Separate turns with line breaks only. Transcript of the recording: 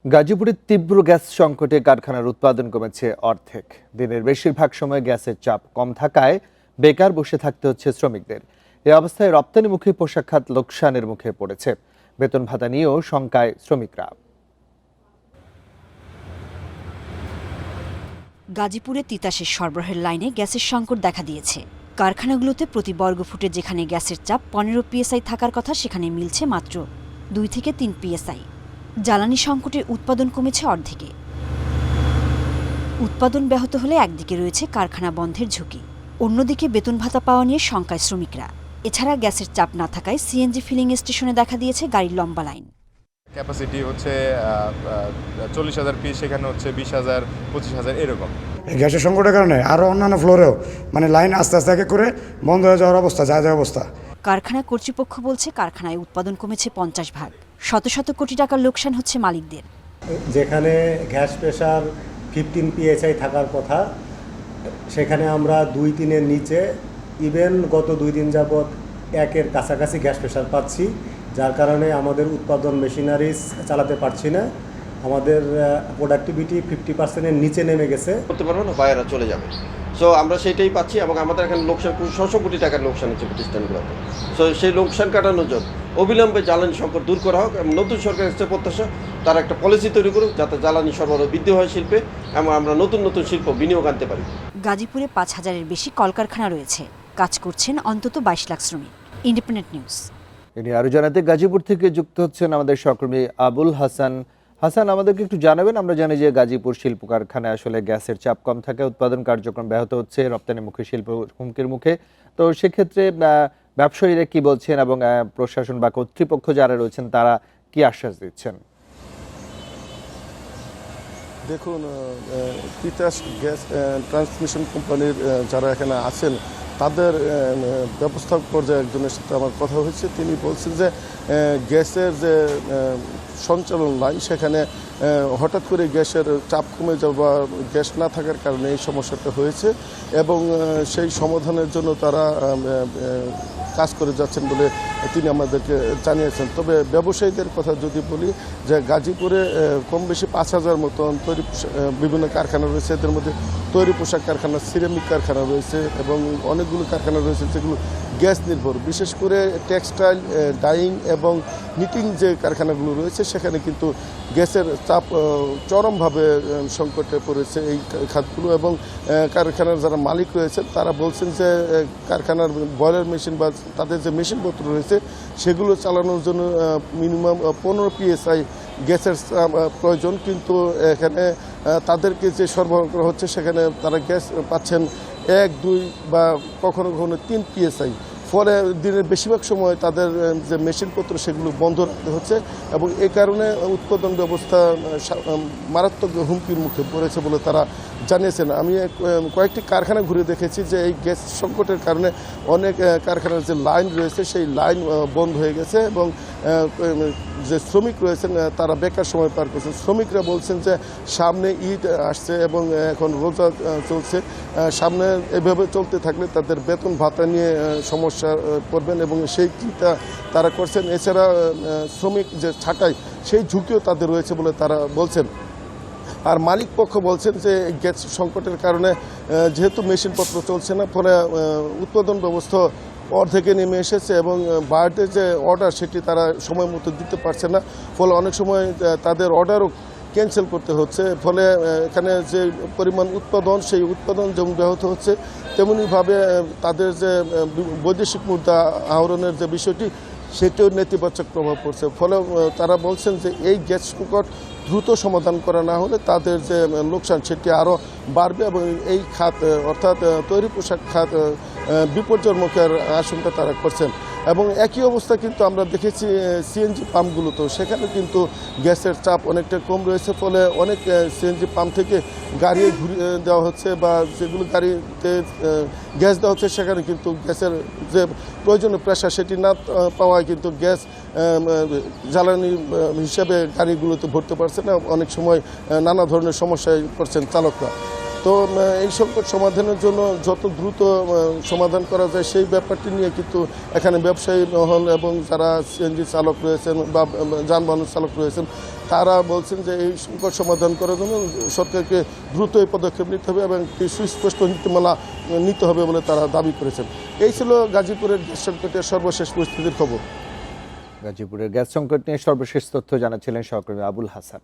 গাজীপুরের তীব্র গ্যাস সংকটে কারখানার উৎপাদন কমেছে অর্ধেক। দিনের বেশিরভাগ সময় গ্যাসের চাপ কম থাকায় বেকার বসে থাকতে হচ্ছে শ্রমিকদের। এই অবস্থায় রপ্তানিমুখী পোশাক খাত লোকসানের মুখে পড়েছে। বেতন ভাতা নিয়েও শঙ্কায় শ্রমিকরা।
গাজীপুরে তিতাসের সরবরাহের লাইনে গ্যাসের সংকট দেখা দিয়েছে। কারখানাগুলোতে প্রতি বর্গফুটে যেখানে গ্যাসের চাপ 15 পিএসআই থাকার কথা, সেখানে মিলছে মাত্র 2 থেকে 3 পিএসআই। জ্বালানি সংকটে উৎপাদন কমেছে অর্ধেকে। উৎপাদন ব্যাহত হলে একদিকে রয়েছে কারখানা বন্ধের ঝুঁকি, অন্যদিকে বেতন ভাতা পাওয়া নিয়ে শঙ্কায় শ্রমিকরা। এছাড়া গ্যাসের চাপ না থাকায় সিএনজি ফিলিং স্টেশনে দেখা দিয়েছে গাড়ির লম্বা লাইন।
ক্যাপাসিটি হচ্ছে 40,000 পিস, সেখানে হচ্ছে 20,000 25,000 এরকম।
গ্যাসের সংকটের কারণে আরও অন্যান্য ফ্লোরেও লাইন আস্তে আস্তে এক করে বন্ধ হয়ে যাওয়ার অবস্থা, যায় অবস্থা।
কারখানা কর্তৃপক্ষ বলছে কারখানায় উৎপাদন কমেছে 50 ভাগ। শত শত কোটি টাকার লোকসান হচ্ছে মালিকদের।
যেখানে গ্যাস প্রেশার 15 পিএসআই থাকার কথা, সেখানে আমরা 2-3-এর নিচে, ইভেন গত 2 দিন যাবৎ 1-এর কাছাকাছি গ্যাস প্রেশার পাচ্ছি, যার কারণে আমাদের উৎপাদন মেশিনারিজ চালাতে পারছি না। আমাদের প্রোডাক্টিভিটি 50%-এর নিচে নেমে গেছে।
করতে পারবো না, বাইরে চলে যাবে। সো আমরা সেটাই পাচ্ছি এবং আমাদের এখানে লোকসান 600 কোটি টাকার লোকসান হচ্ছে প্রতিষ্ঠানগুলোতে। সো সেই লোকসান কাটানোর জন্য অবিলম্বে জ্বালানি সংকট দূর করা হোক এবং নতুন সরকারের কাছে প্রত্যাশা তারা একটা পলিসি তৈরি করুক যাতে জ্বালানি সরবরাহ বৃদ্ধি হয় শিল্পে এবং আমরা নতুন নতুন শিল্প বিনিয়োগ আনতে পারি।
গাজীপুরে 5,000-এর বেশি কলকারখানা রয়েছে। কাজ করছেন অন্তত 22 লাখ শ্রমিক। Independent news.
ইনি আরো জানাতে গাজীপুর থেকে যুক্ত হচ্ছেন আমাদের সহকর্মী আবুল হাসান। হাসান, আমাদেরকে একটু জানাবেন। আমরা জানি যে গাজীপুর শিল্প কারখানায় আসলে গ্যাসের চাপ কম থাকে, উৎপাদন কার্যক্রম ব্যাহত হচ্ছে, রপ্তানিমুখী শিল্প হুমকির মুখে। তো সেক্ষেত্রে ব্যবসায়ীরা কি বলছেন এবং প্রশাসন বা কর্তৃপক্ষ যারা রয়েছেন তারা কি আশ্বাস দিচ্ছেন?
দেখুন, তিতাস গ্যাস ট্রান্সমিশন কোম্পানির যারা এখানে আছেন তাদের ব্যবস্থাপক পর্যায়ে একজনের সাথে আমার কথা হয়েছে। তিনি বলছেন যে গ্যাসের যে সঞ্চালন লাইন, সেখানে হঠাৎ করে গ্যাসের চাপ কমে যাওয়া বা গ্যাস না থাকার কারণে এই সমস্যাটা হয়েছে এবং সেই সমাধানের জন্য তারা কাজ করে যাচ্ছেন বলে তিনি আমাদেরকে জানিয়েছেন। তবে ব্যবসায়ীদের কথা যদি বলি, যে গাজীপুরে কম বেশি 5,000 মতন তৈরি বিভিন্ন কারখানা রয়েছে। এদের মধ্যে তৈরি পোশাক কারখানা, সিরামিক কারখানা রয়েছে এবং অনেকগুলো কারখানা রয়েছে যেগুলো গ্যাস নির্ভর। বিশেষ করে টেক্সটাইল, ডাইং এবং নিটিং যে কারখানাগুলো রয়েছে, সেখানে কিন্তু গ্যাসের চাপ চরমভাবে সংকটে পড়েছে এই খাতগুলো। এবং কারখানার যারা মালিক রয়েছেন তারা বলছেন যে কারখানার বয়লার মেশিন বা তাদের যে মেশিনপত্র রয়েছে সেগুলো চালানোর জন্য মিনিমাম 15 পিএসআই গ্যাসের প্রয়োজন, কিন্তু এখানে তাদেরকে যে সরবরাহ করা হচ্ছে সেখানে তারা গ্যাস পাচ্ছেন 1, 2 বা কখনো কখনো 3 পিএসআই। ফলে দিনের বেশিরভাগ সময় তাদের যে মেশিনপত্র সেগুলো বন্ধ রাখতে হচ্ছে এবং এই কারণে উৎপাদন ব্যবস্থা মারাত্মক হুমকির মুখে পড়েছে বলে তারা জানিয়েছেন। আমি কয়েকটি কারখানা ঘুরে দেখেছি যে এই গ্যাস সংকটের কারণে অনেক কারখানার যে লাইন রয়েছে সেই লাইন বন্ধ হয়ে গেছে এবং যে শ্রমিক রয়েছেন তারা বেকার সময় পার করছেন। শ্রমিকরা বলছেন যে সামনে ঈদ আসছে এবং এখন রোজা চলছে, সামনে এভাবে চলতে থাকলে তাদের বেতন ভাতা নিয়ে সমস্যা পড়বেন এবং সেই চিন্তা তারা করছেন। এছাড়া শ্রমিক যে ছাঁটাই, সেই ঝুঁকিও তাদের রয়েছে বলে তারা বলছেন। আর মালিক পক্ষ বলছেন যে গ্যাস সংকটের কারণে যেহেতু মেশিনপত্র চলছে না, ফলে উৎপাদন ব্যবস্থা অর্ধেকে নেমে এসেছে এবং বাইরে যে অর্ডার সেটি তারা সময় মতো দিতে পারছে না। ফলে অনেক সময় তাদের অর্ডারও ক্যান্সেল করতে হচ্ছে। ফলে এখানে যে পরিমাণ উৎপাদন, সেই উৎপাদন যেমন ব্যাহত হচ্ছে, তেমনিভাবে তাদের যে বৈদেশিক মুদ্রা আহরণের যে বিষয়টি, সেটিও নেতিবাচক প্রভাব পড়ছে। ফলে তারা বলছেন যে এই গ্যাস সংকট দ্রুত সমাধান করা না হলে তাদের যে লোকসান সেটি আরও বাড়বে এবং এই খাত অর্থাৎ তৈরি পোশাক খাত বিপর্যয়ের মুখে আশঙ্কা তারা করছেন। এবং একই অবস্থা কিন্তু আমরা দেখেছি সিএনজি পাম্পগুলোতেও, সেখানে কিন্তু গ্যাসের চাপ অনেকটা কম রয়েছে। ফলে অনেক সিএনজি পাম্প থেকে গাড়ি ঘুরিয়ে দেওয়া হচ্ছে বা যেগুলো গাড়িতে গ্যাস দেওয়া হচ্ছে সেখানে কিন্তু গ্যাসের যে প্রয়োজনীয় প্রেশার সেটি না পাওয়ায় কিন্তু গ্যাস জ্বালানি হিসেবে গাড়িগুলোতে ভরতে পারছে না। অনেক সময় নানা ধরনের সমস্যায় পড়ছেন চালকরা। তো তো এই সংকট সমাধানের জন্য যত দ্রুত সমাধান করা যায় সেই ব্যাপারটি নিয়ে কিন্তু এখানে ব্যবসায়ী মহল এবং যারা সিএনজি চালক রয়েছেন বা যানবাহন চালক রয়েছেন তারা বলছেন যে এই সংকট সমাধান করার জন্য সরকারকে দ্রুত এই পদক্ষেপ নিতে হবে এবং একটি সুস্পষ্ট নীতিমালা নিতে হবে বলে তারা দাবি করেছেন। এই ছিল গাজীপুরের গ্যাস সংকটের সর্বশেষ পরিস্থিতির খবর।
গাজীপুরের গ্যাস সংকট নিয়ে সর্বশেষ তথ্য জানাচ্ছিলেন সহকর্মী আবুল হাসান।